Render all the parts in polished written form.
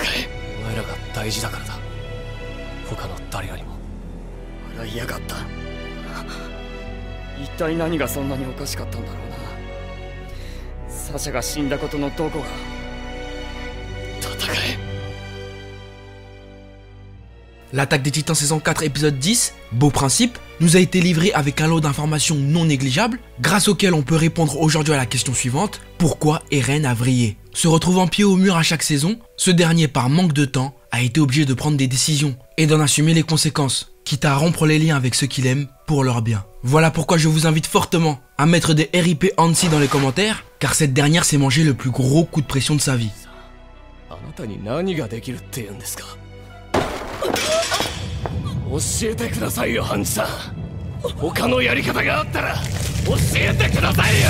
え。お前らが大事だからだ。他の誰よりも。笑いやがった。一体何がそんなにおかしかったんだろうな。サシャが死んだことのどこが。戦え。 L'attaque des Titans saison 4 épisode 10, beau principe, nous a été livré avec un lot d'informations non négligeables, grâce auxquelles on peut répondre aujourd'hui à la question suivante, pourquoi Eren a vrillé? Se retrouvant pied au mur à chaque saison, ce dernier par manque de temps a été obligé de prendre des décisions et d'en assumer les conséquences, quitte à rompre les liens avec ceux qu'il aime pour leur bien. Voilà pourquoi je vous invite fortement à mettre des RIP Hansi dans les commentaires, car cette dernière s'est mangé le plus gros coup de pression de sa vie. 教えてくださいよ、ハンジさん。他のやり方があったら教えてくださいよ。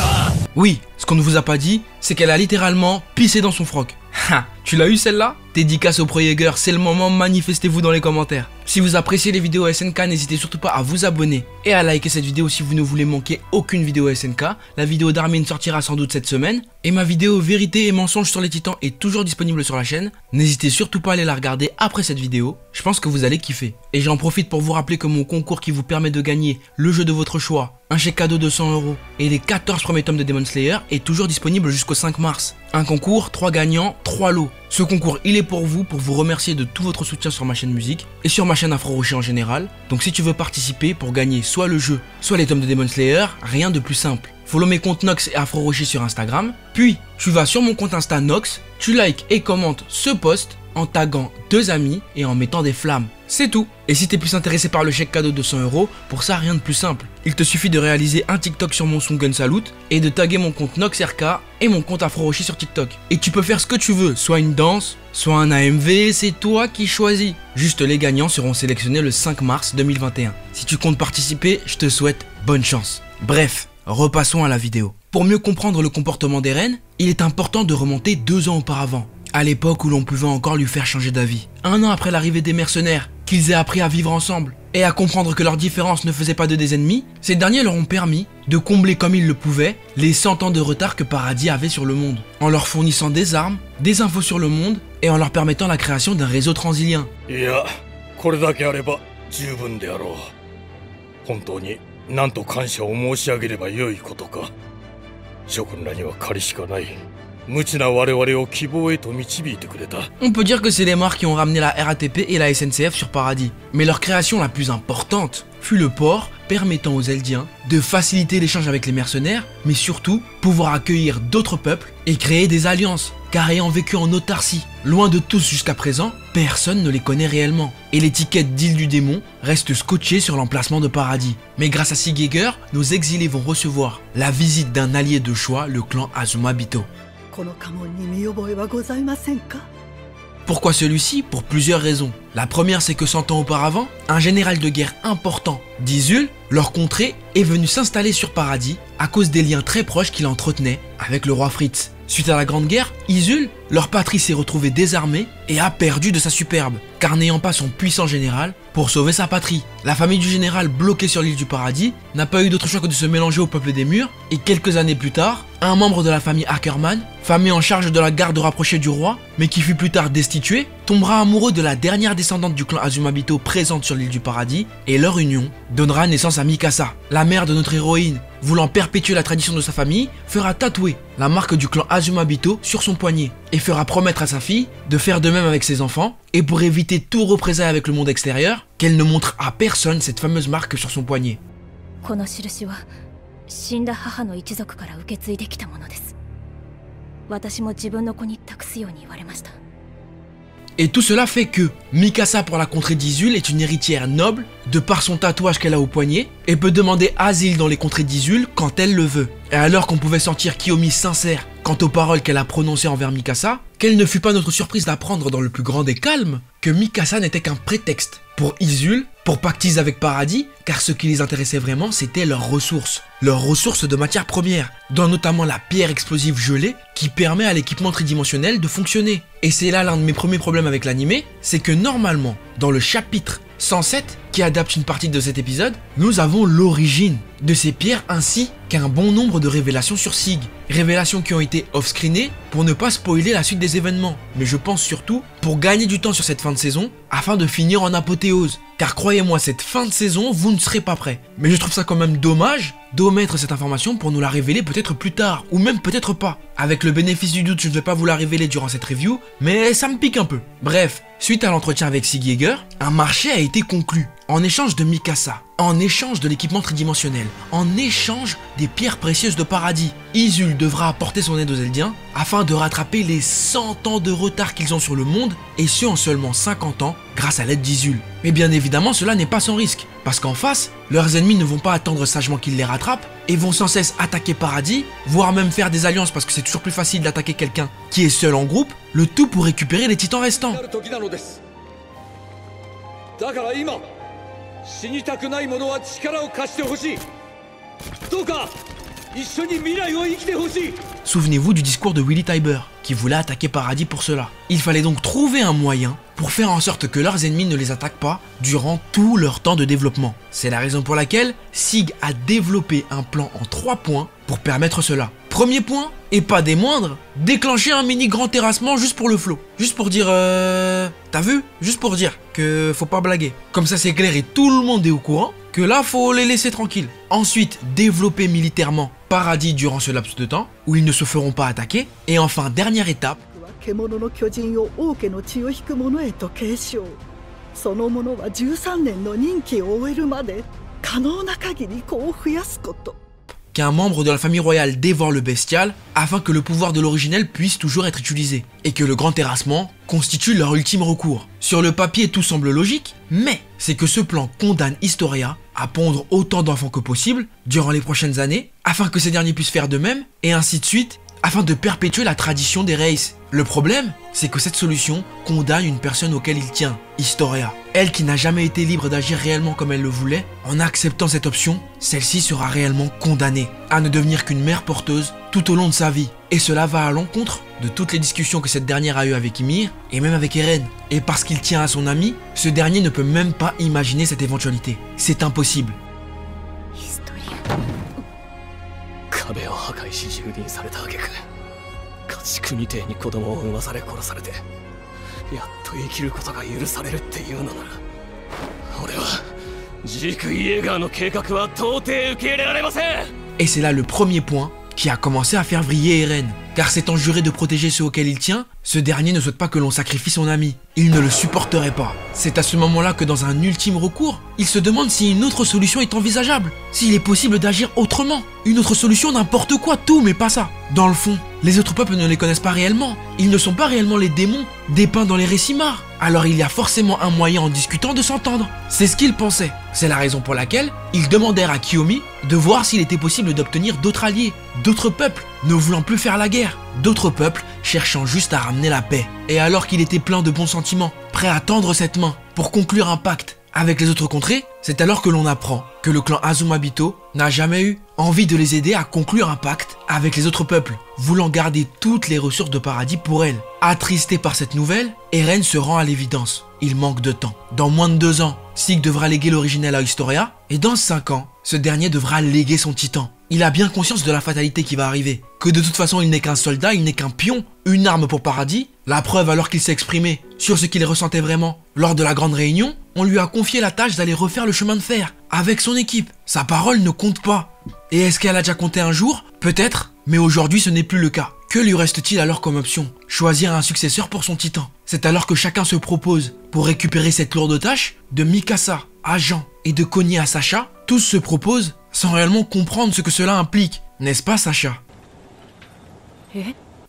Oui, ce qu'on ne vous a pas dit, c'est qu'elle a littéralement pissé dans son froc. Ha, tu l'as eu celle-là? Dédicace au Pro-Jäger, c'est le moment, manifestez-vous dans les commentaires. Si vous appréciez les vidéos SNK, n'hésitez surtout pas à vous abonner et à liker cette vidéo si vous ne voulez manquer aucune vidéo SNK. La vidéo d'Armin sortira sans doute cette semaine. Et ma vidéo vérité et mensonge sur les titans est toujours disponible sur la chaîne. N'hésitez surtout pas à aller la regarder après cette vidéo, je pense que vous allez kiffer. Et j'en profite pour vous rappeler que mon concours qui vous permet de gagner le jeu de votre choix, un chèque cadeau de 100 € et les 14 premiers tomes de Demon Slayer est toujours disponible jusqu'au 5 mars. Un concours, 3 gagnants, 3 lots. Ce concours, il est pour vous remercier de tout votre soutien sur ma chaîne musique et sur ma chaîne Afro Rocher en général. Donc si tu veux participer pour gagner soit le jeu, soit les tomes de Demon Slayer, rien de plus simple. Follow mes comptes Nox et Afro Rocher sur Instagram, puis tu vas sur mon compte Insta Nox, tu likes et commentes ce post en taguant 2 amis et en mettant des flammes. C'est tout. Et si t'es plus intéressé par le chèque cadeau de 100 €, pour ça rien de plus simple. Il te suffit de réaliser un TikTok sur mon son Gun Salute et de taguer mon compte NoxRK et mon compte Afro Rocher sur TikTok. Et tu peux faire ce que tu veux, soit une danse, soit un AMV, c'est toi qui choisis. Juste les gagnants seront sélectionnés le 5 mars 2021. Si tu comptes participer, je te souhaite bonne chance. Bref, repassons à la vidéo. Pour mieux comprendre le comportement d'Eren, il est important de remonter 2 ans auparavant, à l'époque où l'on pouvait encore lui faire changer d'avis. 1 an après l'arrivée des mercenaires, qu'ils aient appris à vivre ensemble et à comprendre que leurs différences ne faisaient pas d'eux des ennemis, ces derniers leur ont permis de combler comme ils le pouvaient les 100 ans de retard que Paradis avait sur le monde, en leur fournissant des armes, des infos sur le monde et en leur permettant la création d'un réseau transilien. On peut dire que c'est les morts qui ont ramené la RATP et la SNCF sur Paradis. Mais leur création la plus importante fut le port permettant aux Eldiens de faciliter l'échange avec les mercenaires, mais surtout pouvoir accueillir d'autres peuples et créer des alliances. Car ayant vécu en autarcie, loin de tous jusqu'à présent, personne ne les connaît réellement. Et l'étiquette d'île du démon reste scotchée sur l'emplacement de Paradis. Mais grâce à Sigegger, nos exilés vont recevoir la visite d'un allié de choix, le clan Azumabito. Pourquoi celui-ci? Pour plusieurs raisons. La première, c'est que 100 ans auparavant, un général de guerre important d'Izul, leur contrée, est venu s'installer sur Paradis à cause des liens très proches qu'il entretenait avec le roi Fritz. Suite à la Grande Guerre, Izul, leur patrie s'est retrouvée désarmée et a perdu de sa superbe, car n'ayant pas son puissant général pour sauver sa patrie. La famille du général bloquée sur l'île du Paradis n'a pas eu d'autre choix que de se mélanger au peuple des murs, et quelques années plus tard, un membre de la famille Ackerman, famille en charge de la garde rapprochée du roi, mais qui fut plus tard destitué, tombera amoureux de la dernière descendante du clan Azumabito présente sur l'île du Paradis, et leur union donnera naissance à Mikasa, la mère de notre héroïne. Voulant perpétuer la tradition de sa famille, fera tatouer la marque du clan Azumabito sur son poignet et fera promettre à sa fille de faire de même avec ses enfants, et pour éviter tout représailles avec le monde extérieur, qu'elle ne montre à personne cette fameuse marque sur son poignet. Et tout cela fait que Mikasa pour la contrée d'Izul est une héritière noble de par son tatouage qu'elle a au poignet et peut demander asile dans les contrées d'Izul quand elle le veut. Et alors qu'on pouvait sentir Kiyomi sincère quant aux paroles qu'elle a prononcées envers Mikasa, quelle ne fut pas notre surprise d'apprendre dans le plus grand des calmes que Mikasa n'était qu'un prétexte pour Izul, pour pactiser avec Paradis, car ce qui les intéressait vraiment c'était leurs ressources de matières premières, dont notamment la pierre explosive gelée qui permet à l'équipement tridimensionnel de fonctionner. Et c'est là l'un de mes premiers problèmes avec l'animé, c'est que normalement, dans le chapitre 107, qui adapte une partie de cet épisode, nous avons l'origine de ces pierres ainsi qu'un bon nombre de révélations sur Sig. Révélations qui ont été off-screenées pour ne pas spoiler la suite des événements, mais je pense surtout pour gagner du temps sur cette fin de saison afin de finir en apothéose. Car croyez-moi, cette fin de saison, vous ne serez pas prêts. Mais je trouve ça quand même dommage d'omettre cette information pour nous la révéler peut-être plus tard, ou même peut-être pas. Avec le bénéfice du doute, je ne vais pas vous la révéler durant cette review, mais ça me pique un peu. Bref, suite à l'entretien avec Sig Yeager, un marché a été conclu. En échange de Mikasa, en échange de l'équipement tridimensionnel, en échange des pierres précieuses de paradis, Izul devra apporter son aide aux Eldiens afin de rattraper les 100 ans de retard qu'ils ont sur le monde, et ce en seulement 50 ans grâce à l'aide d'Izul. Mais bien évidemment, cela n'est pas sans risque, parce qu'en face, leurs ennemis ne vont pas attendre sagement qu'ils les rattrapent et vont sans cesse attaquer Paradis, voire même faire des alliances parce que c'est toujours plus facile d'attaquer quelqu'un qui est seul en groupe, le tout pour récupérer les titans restants. Souvenez-vous du discours de Willy Tybur, qui voulait attaquer Paradis pour cela. Il fallait donc trouver un moyen pour faire en sorte que leurs ennemis ne les attaquent pas durant tout leur temps de développement. C'est la raison pour laquelle Sig a développé un plan en 3 points pour permettre cela. Premier point, et pas des moindres, déclencher un mini grand terrassement juste pour le flow. Juste pour dire t'as vu? Juste pour dire que faut pas blaguer. Comme ça c'est clair et tout le monde est au courant que là faut les laisser tranquilles. Ensuite, développer militairement Paradis durant ce laps de temps où ils ne se feront pas attaquer. Et enfin, dernière étape, qu'un membre de la famille royale dévore le bestial afin que le pouvoir de l'originel puisse toujours être utilisé et que le grand terrassement constitue leur ultime recours. Sur le papier, tout semble logique, mais c'est que ce plan condamne Historia à pondre autant d'enfants que possible durant les prochaines années afin que ces derniers puissent faire de même et ainsi de suite afin de perpétuer la tradition des races. Le problème, c'est que cette solution condamne une personne auquel il tient, Historia. Elle qui n'a jamais été libre d'agir réellement comme elle le voulait, en acceptant cette option, celle-ci sera réellement condamnée à ne devenir qu'une mère porteuse tout au long de sa vie. Et cela va à l'encontre de toutes les discussions que cette dernière a eues avec Ymir et même avec Eren. Et parce qu'il tient à son ami, ce dernier ne peut même pas imaginer cette éventualité. C'est impossible. Et c'est là le premier point qui a commencé à faire vriller Eren. Car s'étant juré de protéger ceux auxquels il tient, ce dernier ne souhaite pas que l'on sacrifie son ami. Il ne le supporterait pas. C'est à ce moment-là que dans un ultime recours, il se demande si une autre solution est envisageable. S'il est possible d'agir autrement. Une autre solution, n'importe quoi, tout, mais pas ça. Dans le fond, les autres peuples ne les connaissent pas réellement. Ils ne sont pas réellement les démons dépeints dans les récits Mar. Alors il y a forcément un moyen en discutant de s'entendre. C'est ce qu'il pensait. C'est la raison pour laquelle ils demandèrent à Kiyomi de voir s'il était possible d'obtenir d'autres alliés, d'autres peuples ne voulant plus faire la guerre, d'autres peuples cherchant juste à ramener la paix. Et alors qu'il était plein de bons sentiments, prêt à tendre cette main pour conclure un pacte avec les autres contrées, c'est alors que l'on apprend que le clan Azumabito n'a jamais eu envie de les aider à conclure un pacte avec les autres peuples, voulant garder toutes les ressources de Paradis pour elle. Attristé par cette nouvelle, Eren se rend à l'évidence. Il manque de temps. Dans moins de 2 ans, Sig devra léguer l'originel à Historia, et dans 5 ans, ce dernier devra léguer son titan. Il a bien conscience de la fatalité qui va arriver, que de toute façon il n'est qu'un soldat, il n'est qu'un pion, une arme pour Paradis. La preuve alors qu'il s'est exprimé sur ce qu'il ressentait vraiment. Lors de la grande réunion, on lui a confié la tâche d'aller refaire le chemin de fer avec son équipe. Sa parole ne compte pas. Et est-ce qu'elle a déjà compté un jour? Peut-être, mais aujourd'hui ce n'est plus le cas. Que lui reste-t-il alors comme option? Choisir un successeur pour son titan. C'est alors que chacun se propose, pour récupérer cette lourde tâche, de Mikasa à Jean et de Konya à Sacha, tous se proposent sans réellement comprendre ce que cela implique. N'est-ce pas Sacha?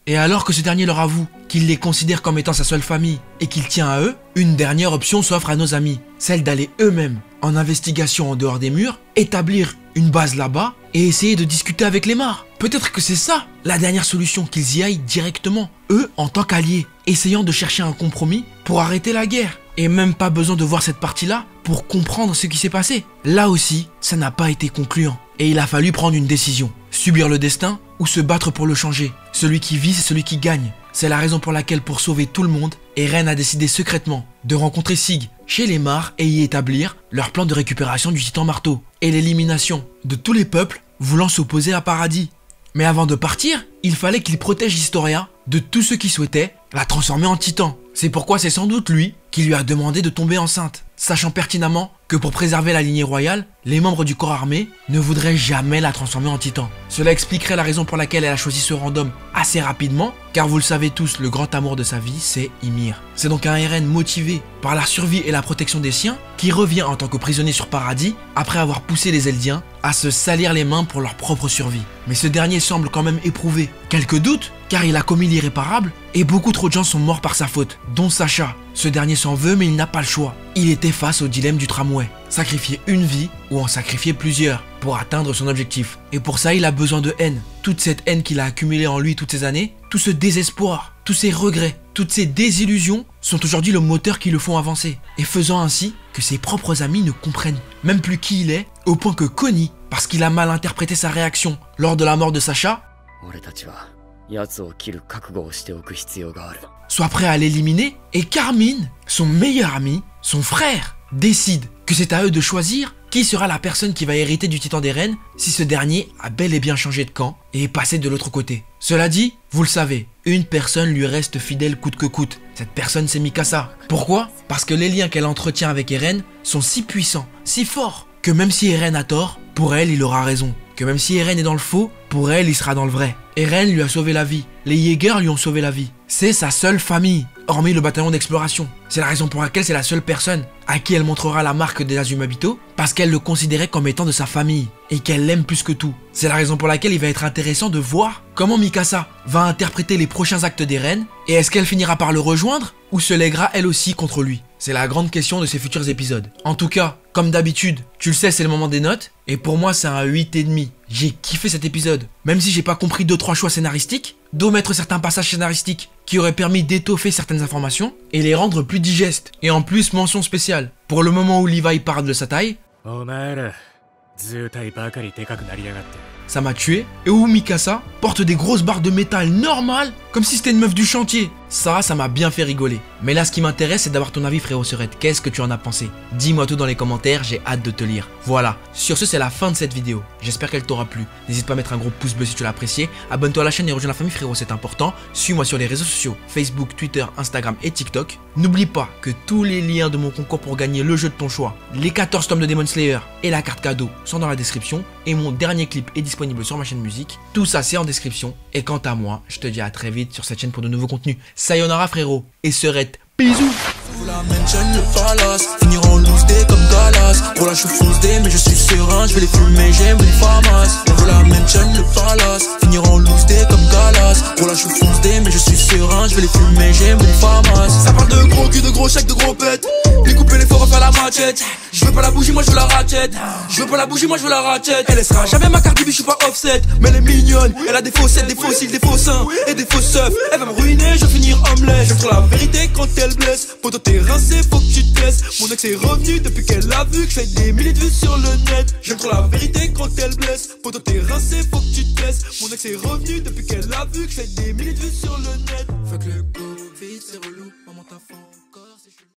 Et alors que ce dernier leur avoue qu'il les considère comme étant sa seule famille et qu'il tient à eux, une dernière option s'offre à nos amis, celle d'aller eux-mêmes en investigation en dehors des murs, établir une base là-bas et essayer de discuter avec les Mar. Peut-être que c'est ça la dernière solution, qu'ils y aillent directement, eux en tant qu'alliés, essayant de chercher un compromis pour arrêter la guerre. Et même pas besoin de voir cette partie-là pour comprendre ce qui s'est passé. Là aussi, ça n'a pas été concluant. Et il a fallu prendre une décision. Subir le destin ou se battre pour le changer. Celui qui vit, c'est celui qui gagne. C'est la raison pour laquelle, pour sauver tout le monde, Eren a décidé secrètement de rencontrer Sig chez les Mar et y établir leur plan de récupération du titan marteau et l'élimination de tous les peuples voulant s'opposer à Paradis. Mais avant de partir, il fallait qu'il protège Historia de tous ceux qui souhaitaient la transformer en titan. C'est pourquoi c'est sans doute lui qui lui a demandé de tomber enceinte, sachant pertinemment que pour préserver la lignée royale, les membres du corps armé ne voudraient jamais la transformer en titan. Cela expliquerait la raison pour laquelle elle a choisi ce random assez rapidement, car vous le savez tous, le grand amour de sa vie, c'est Ymir. C'est donc un Eren motivé par la survie et la protection des siens qui revient en tant que prisonnier sur Paradis après avoir poussé les Eldiens à se salir les mains pour leur propre survie. Mais ce dernier semble quand même éprouver quelques doutes, car il a commis l'irréparable et beaucoup trop de gens sont morts par sa faute, dont Sacha. Ce dernier s'en veut mais il n'a pas le choix. Il était face au dilemme du tramway, sacrifier une vie ou en sacrifier plusieurs pour atteindre son objectif. Et pour ça il a besoin de haine. Toute cette haine qu'il a accumulée en lui toutes ces années, tout ce désespoir, tous ces regrets, toutes ces désillusions sont aujourd'hui le moteur qui le font avancer. Et faisant ainsi que ses propres amis ne comprennent même plus qui il est, au point que Connie, parce qu'il a mal interprété sa réaction lors de la mort de Sacha, soit prêt à l'éliminer, et Carmine, son meilleur ami, son frère, décide que c'est à eux de choisir qui sera la personne qui va hériter du titan d'Eren si ce dernier a bel et bien changé de camp et est passé de l'autre côté. Cela dit, vous le savez, une personne lui reste fidèle coûte que coûte. Cette personne c'est Mikasa. Pourquoi? Parce que les liens qu'elle entretient avec Eren sont si puissants, si forts, que même si Eren a tort, pour elle il aura raison. Que même si Eren est dans le faux, pour elle il sera dans le vrai. Eren lui a sauvé la vie, les Jaegers lui ont sauvé la vie. C'est sa seule famille, hormis le bataillon d'exploration. C'est la raison pour laquelle c'est la seule personne à qui elle montrera la marque des Azumabito, parce qu'elle le considérait comme étant de sa famille, et qu'elle l'aime plus que tout. C'est la raison pour laquelle il va être intéressant de voir comment Mikasa va interpréter les prochains actes d'Eren, et est-ce qu'elle finira par le rejoindre, ou se lèguera elle aussi contre lui? C'est la grande question de ces futurs épisodes. En tout cas, comme d'habitude, tu le sais, c'est le moment des notes, et pour moi c'est un 8,5. J'ai kiffé cet épisode, même si j'ai pas compris 2-3 choix scénaristiques, d'omettre certains passages scénaristiques qui auraient permis d'étoffer certaines informations et les rendre plus digestes. Et en plus, mention spéciale, pour le moment où Levi parle de sa taille, ça m'a tué, et où Mikasa porte des grosses barres de métal normales, comme si c'était une meuf du chantier. Ça m'a bien fait rigoler. Mais là, ce qui m'intéresse, c'est d'avoir ton avis, frérot Serette. Qu'est-ce que tu en as pensé? Dis-moi tout dans les commentaires, j'ai hâte de te lire. Voilà, sur ce, c'est la fin de cette vidéo. J'espère qu'elle t'aura plu. N'hésite pas à mettre un gros pouce bleu si tu l'as apprécié. Abonne-toi à la chaîne et rejoins la famille, frérot, c'est important. Suis-moi sur les réseaux sociaux, Facebook, Twitter, Instagram et TikTok. N'oublie pas que tous les liens de mon concours pour gagner le jeu de ton choix, les 14 tomes de Demon Slayer et la carte cadeau sont dans la description. Et mon dernier clip est disponible sur ma chaîne musique. Tout ça, c'est en description. Et quant à moi, je te dis à très vite sur cette chaîne pour de nouveaux contenus. Sayonara, frérot, et Serette, bisous. La mention le palace, finiront loose day comme Dallas. Pour la chou fonce day, mais je suis serein, je vais les fumer, j'aime les famas. On veut la mention le palace, finiront loose day comme Dallas. Pour la chou fonce day, mais je suis serein, je vais les fumer, j'aime les famas. Ça parle de gros cul, de gros chèques, de gros pètes. Découper les forts, refaire la machette. Je veux pas la bougie, moi je veux la ratchet. Je veux pas la bougie, moi je veux la ratchet. Elle sera jamais ma carte, je suis pas offset. Mais elle est mignonne, elle a des faussettes, des fossiles, des faux seins et des faux seufs. Elle va me ruiner, je vais finir homeless. J'aime trop la vérité quand elle blesse. Poto t'es rincé, faut que tu te laisses. Mon ex est revenu depuis qu'elle a vu que je fais des milliers de vues sur le net. J'aime trop la vérité quand elle blesse. Poto t'es rincé, faut que tu te laisses. Mon ex est revenu depuis qu'elle a vu que je fais des milliers de vues sur le net. Fuck le